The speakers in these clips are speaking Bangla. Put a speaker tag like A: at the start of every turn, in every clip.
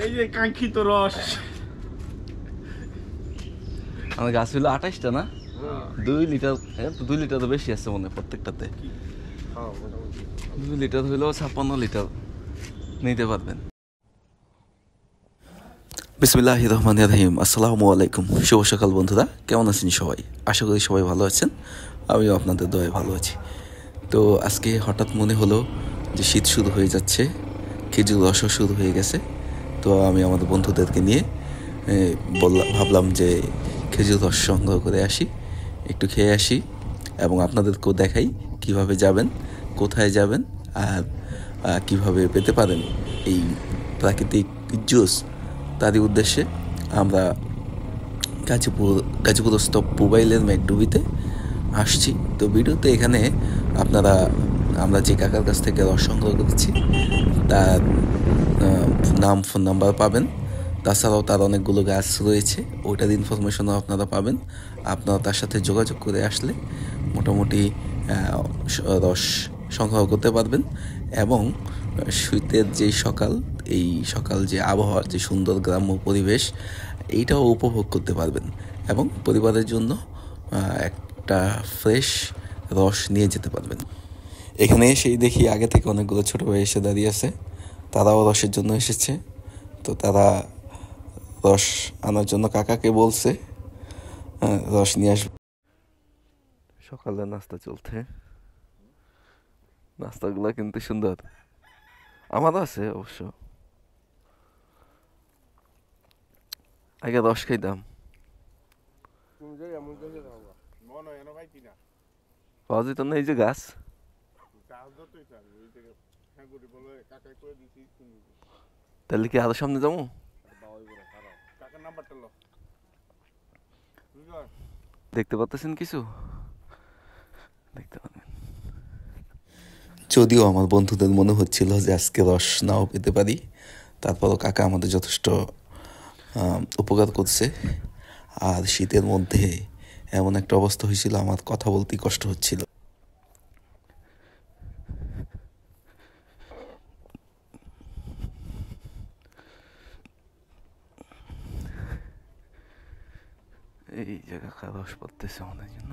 A: এই যে কাঙ্ক্ষিত রস
B: আমার গাছ হইলো 28টা না, 2 লিটার, 2 লিটার তো বেশি আছে মনে হয় প্রত্যেকটাতে। 2 লিটার হইলেও 56 লিটার নিতে পারবেন। বিসমিল্লাহির রহমানির রহিম। আসসালামু আলাইকুম, শুভ সকাল বন্ধুরা, কেমন আছেন সবাই? আশা করি সবাই ভালো আছেন, আমিও আপনাদের দয়ায় ভালো আছি। তো আজকে হঠাৎ মনে হলো যে শীত শুরু হয়ে যাচ্ছে, খেজুর রসও শুরু হয়ে গেছে। তো আমি আমাদের বন্ধুদেরকে নিয়ে ভাবলাম যে খেজুর রস সংগ্রহ করে আসি, একটু খেয়ে আসি এবং আপনাদেরকেও দেখাই কিভাবে যাবেন, কোথায় যাবেন আর কিভাবে পেতে পারেন এই প্রাকৃতিক জুস। তারই উদ্দেশ্যে আমরা গাজীপুরস্থ পুবাইলের ম্যাকডুবিতে আসছি। তো ভিডিওতে এখানে আমরা যে কাকার কাছ থেকে রস সংগ্রহ করেছি তার নাম, ফোন নাম্বার পাবেন। তাছাড়াও তার অনেকগুলো গাছ রয়েছে, ওইটার ইনফরমেশনও আপনারা পাবেন। আপনারা তার সাথে যোগাযোগ করে আসলে মোটামুটি রস সংগ্রহ করতে পারবেন। এবং শীতের যে এই সকাল যে আবহাওয়ার যে সুন্দর গ্রাম্য পরিবেশ, এইটাও উপভোগ করতে পারবেন এবং পরিবারের জন্য একটা ফ্রেশ রস নিয়ে যেতে পারবেন। এখানে এসেই দেখি আগে থেকে অনেকগুলো ছোটো ভাই এসে দাঁড়িয়ে আছে, তারাও রসের জন্য এসেছে। তো তারা রস আনার জন্য কাকাকে বলছে রস নিয়ে আসবে। সকালে নাস্তা চলছে, নাস্তাগুলো কিন্তু সুন্দর, আমারও আছে অবশ্য। আগে রস খাইতাম, পাওয়া যেত না। এই যে গাছ, তাহলে কি আরো সামনে যাবো? দেখতে পাচ্ছেন কিছু? দেখতে পাবেন। যদিও আমার বন্ধুদের মনে হচ্ছিল যে আজকে রস নাও পেতে পারি, তারপরও কাকা আমাদের যথেষ্ট উপকার করছে। আর শীতের মধ্যে এমন একটা অবস্থা হয়েছিল, আমার কথা বলতেই কষ্ট হচ্ছিল। এই জায়গা রস পড়তেছে আমাদের জন্য।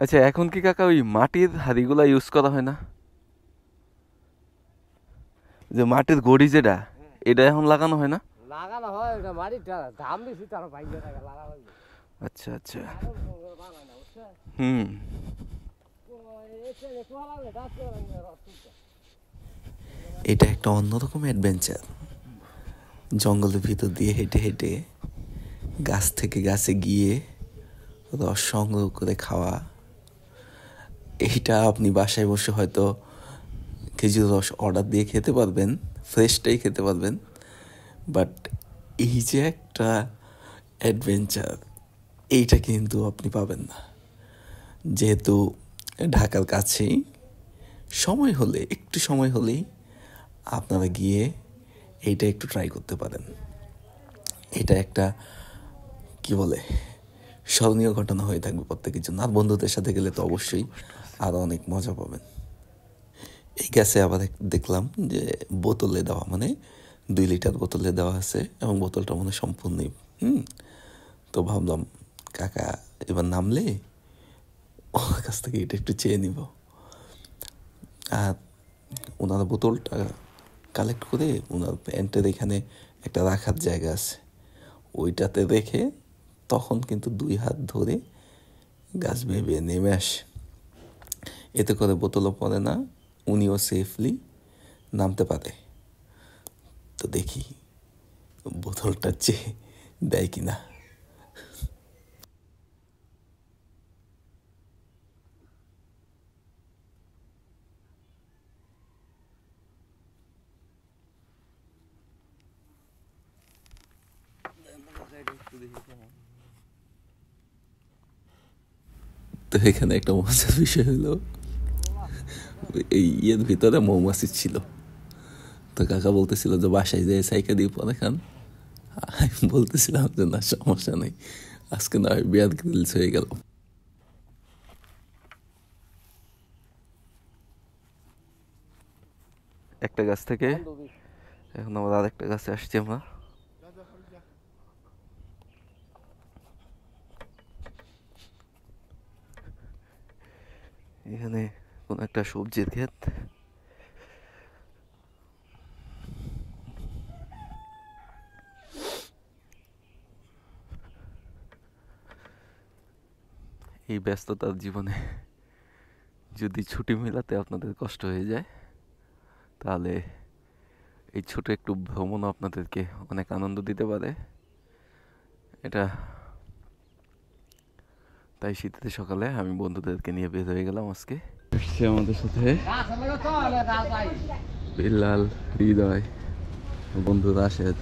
B: আচ্ছা, এখন কি কাকা ওই মাটির হাঁড়িগুলা ইউজ করা হয় না? যে মাটির গড়ি যেটা, এটা এখন লাগানো হয় না?
C: লাগানো হয়, ওটা মাটিটা দাম বেশি, তার বাইরে টাকা লাগানো হয়।
B: আচ্ছা আচ্ছা, হুম। এটা একটা অন্যরকম অ্যাডভেঞ্চার, জঙ্গলের ভিতর দিয়ে হেঁটে হেঁটে গাছ থেকে গাছে গিয়ে রস সংগ্রহ করে খাওয়া। এইটা আপনি বাসায় বসে হয়তো খেজুর রস অর্ডার দিয়ে খেতে পারবেন, ফ্রেশটাই খেতে পারবেন, বাট এই যে একটা অ্যাডভেঞ্চার, এইটা কিন্তু আপনি পাবেন না। যেহেতু ঢাকার কাছেই, একটু সময় হলেই আপনারা গিয়ে এইটা একটু ট্রাই করতে পারেন। এটা একটা স্মরণীয় ঘটনা হয়ে থাকবে প্রত্যেকের জন্য। আর বন্ধুদের সাথে গেলে তো অবশ্যই আরও অনেক মজা পাবেন। এই গ্যাসে আবার দেখলাম যে বোতলে দেওয়া, 2 লিটার বোতলে দেওয়া আছে এবং বোতলটা সম্পূর্ণই। তো ভাবলাম কাকা এবার নামলে ওর কাছ থেকে এটা একটু চেয়ে নিব। আর ওনার বোতলটা কালেক্ট করে ওনার প্যান্টের এখানে একটা রাখার জায়গা আছে, ওইটাতে রেখে তখন কিন্তু 2 হাত ধরে গাছ বেয়ে নেমে আসে। এতে করে বোতলও পড়ে না, উনিও সেফলি নামতে পারে। তো দেখি বোতলটা চেয়ে দেয় কিনা। তো এখানে একটা মজার বিষয় হলো এই ইয়ের ভিতরে মৌমাছি ছিল। তো কাকা বলতেছিল যে বাসায় যেয়ে সাইকা দিয়ে পরে খান। আমি বলতেছিলাম যে না সমস্যা নেই, আজকে না হয় বিয়ার গ্রিলস হয়ে গেল। একটা গাছ থেকে এখন আবার আরেকটা গাছে আসছি আমরা। এখানে কোন একটা সবজির ক্ষেত। এই ব্যস্ততার জীবনে যদি ছুটি মেলাতে আপনাদের কষ্ট হয়ে যায়, তাহলে এই ছোট একটু ভ্রমণও আপনাদেরকে অনেক আনন্দ দিতে পারে। এটা তাই শীতের সকালে আমি বন্ধুদেরকে নিয়ে বের হয়ে গেলাম আজকে। আমাদের সাথে বিল্লাল, হৃদয়, বন্ধু রাশেদ।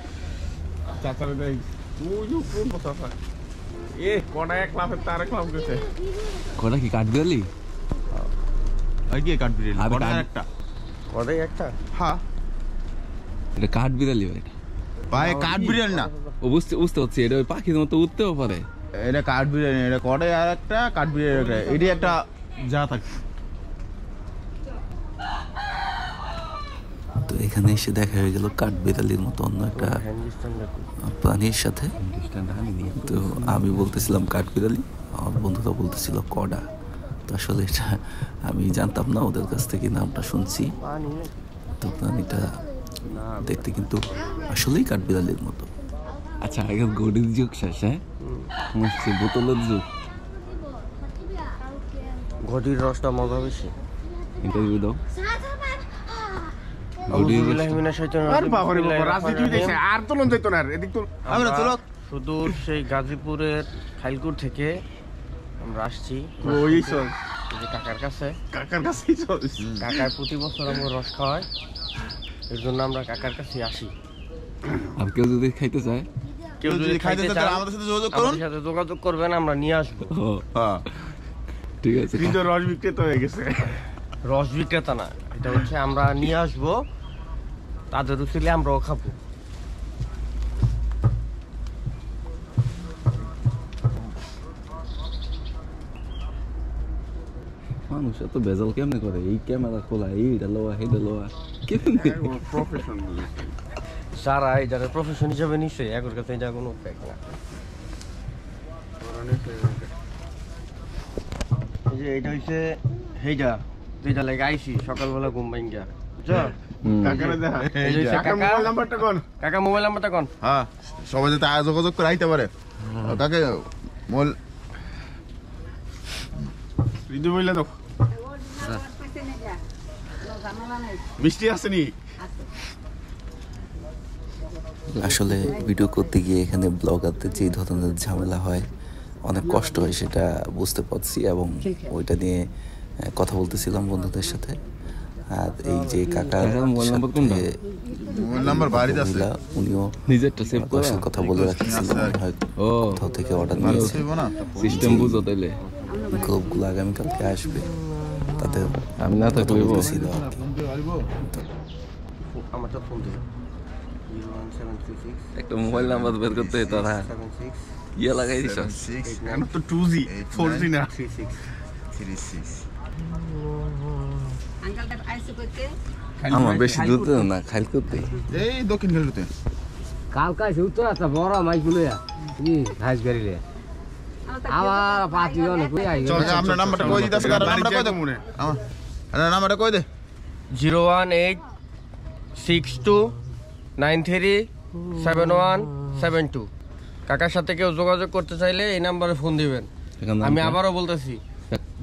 A: চাচারে দেই কোন চাচা কোনা এক লাফে তার এক লাফ গেছে।
B: কোনা কি কাঠবিড়ালি?
A: আর কি কাঠবিড়ালি? কোনা একটা কোনা একটা। হ্যাঁ
B: এটা কাঠবিড়ালি ভাই।
A: ভাই কাঠবিড়ালি না,
B: ও বুঝতে হচ্ছে এটা ওই পাখির মতো উঠতেও পারে।
A: এটা কাঠবিড়ালি, এটা কোনা আর একটা কাঠবিড়ালি একটা, এটি একটা যা থাকে।
B: তো এখানে এসে দেখা হয়ে গেল কাঠবিড়ালির মতো অন্য একটা প্রাণীর সাথে। তো আমি বলতেছিলাম কাঠবিড়ালি, আমার বন্ধুরা বলতেছিল কডা। তো আসলে এটা আমি জানতাম না, ওদের কাছ থেকে নামটা শুনছি। তো প্রাণীটা দেখতে কিন্তু আসলেই কাঠবিড়ালির মতো। আচ্ছা, এখন গডির যুগ শেষ, হ্যাঁ বোতলের যুগ।
C: ঘটির রসটা মজা বেশি।
B: ইন্টারভিউ দাও।
C: শুধু সেই গাজীপুরের খাইলকুট থেকে আমরা আসছি কাকার কাছে। কাকার প্রতি বছর আমরা রস খাওয়াই, এর জন্য আমরা কাকার কাছে আসি।
B: আর কেউ যদি খাইতে চায়,
C: কেউ যদি খাইতে চায় আমাদের সাথে যোগাযোগ করবেন, আমরা নিয়ে আসবো।
B: ঠিক আছে।
A: রস বিক্রেতা হয়ে গেছে।
C: রস বিক্রেতা না, এটা হচ্ছে আমরা নিয়ে আসবো, তাদের উচিলে আমরাও খাবো।
B: মানুষ এত বেজাল কেমনে করে? এই ক্যামেরা খোলা, এইটা লোয়া, সেইটা লোয়া, কেমনে?
C: সারা এটার প্রফেশন হিসাবে নিশ্চয়ই এর কাছে এটা কোনো ফ্যাক্ট না। এই যে এটা হচ্ছে সেইটা যেটা লাগে আইসি সকালবেলা ঘুম ভাঙ্গা, বুঝছো? কাকা মোবাইল নাম্বারটা কোন?
A: হ্যাঁ, সবাই যাতে যোগাযোগ করে আইতে পারে। কাকে মোবাইল রিদু বইলা দাও। মিষ্টি আসেনি?
B: আসলে ভিডিও করতে গিয়ে এখানে ব্লগারদের যে ধরনের ঝামেলা হয়, অনেক কষ্ট হয়, সেটা বুঝতে পারছি এবং ওইটা নিয়ে কথা বলতেছিলাম বন্ধুদের সাথে। আর এই যে কাকার
A: নাম্বার বাড়িতে আছে,
B: উনিও নিজেরটা সেভ করার কথা বলে রাখছিলেন, হয়তো কোথাও থেকে অর্ডার নিয়েছে। সিস্টেম বুঝো তাইলে গ্রুপগুলো আগামীকালকে আসবে, তাদের আমি না থাকলে বলতেছিল আর কি।
C: আমারটা ফোন দিও 01736
B: একটা মোবাইল নাম্বার বের করতে হতো না, ইয়ে লাগাই দিছ।
A: এখন তো 2G 4G না 36
D: আঙ্কেলটা আইসে করতে
B: আমার বেশি দূর না, খাইল করতে
A: এই দক্ষিণ গেলুতে
C: কালকা উত্তর একটা বড় মাইকগুলো কি ঘাস গাড়িলে আবার পাতি অনেক কই আই
A: চল আপনার নাম্বারটা কই দিতাছ, নাম্বারটা কই দে মনে আমার নাম্বারটা কই দে।
C: 01862937172। কাকার সাথে কেউ যোগাযোগ করতে চাইলে এই নাম্বারে ফোন দিবেন। আমি আবারও বলতেছি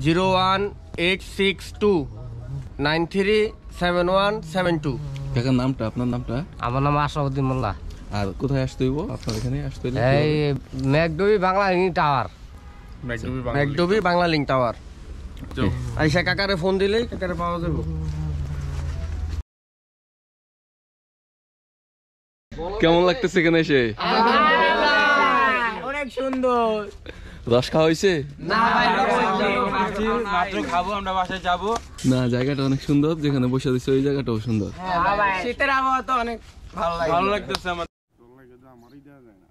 C: 01862937172।
B: কাকার নামটা, আপনার নামটা?
C: আমার নাম আশরাফুদ্দিন মোল্লা।
B: আর কোথায় আসতে হইব আপনার? এখানে আসতে হইলে
C: এই ম্যাকডবি বাংলা লিঙ্ক টাওয়ার, ম্যাকডবি বাংলা লিঙ্ক টাওয়ার। আইসা কাকারে ফোন দিলেই কাকারে পাওয়া যাবে।
B: কেমন লাগতেছে এখানে এসে?
C: অনেক সুন্দর।
B: রস খাওয়া হয়েছে?
C: না ভাই, মাত্র খাবো, আমরা বাসায় যাবো।
B: না, জায়গাটা অনেক সুন্দর, যেখানে বসে দিচ্ছে ওই জায়গাটাও সুন্দর।
C: শীতের আবহাওয়া তো অনেক ভালো লাগতেছে আমার।
A: আমারই দেওয়া যায় না।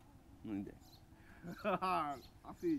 A: আসি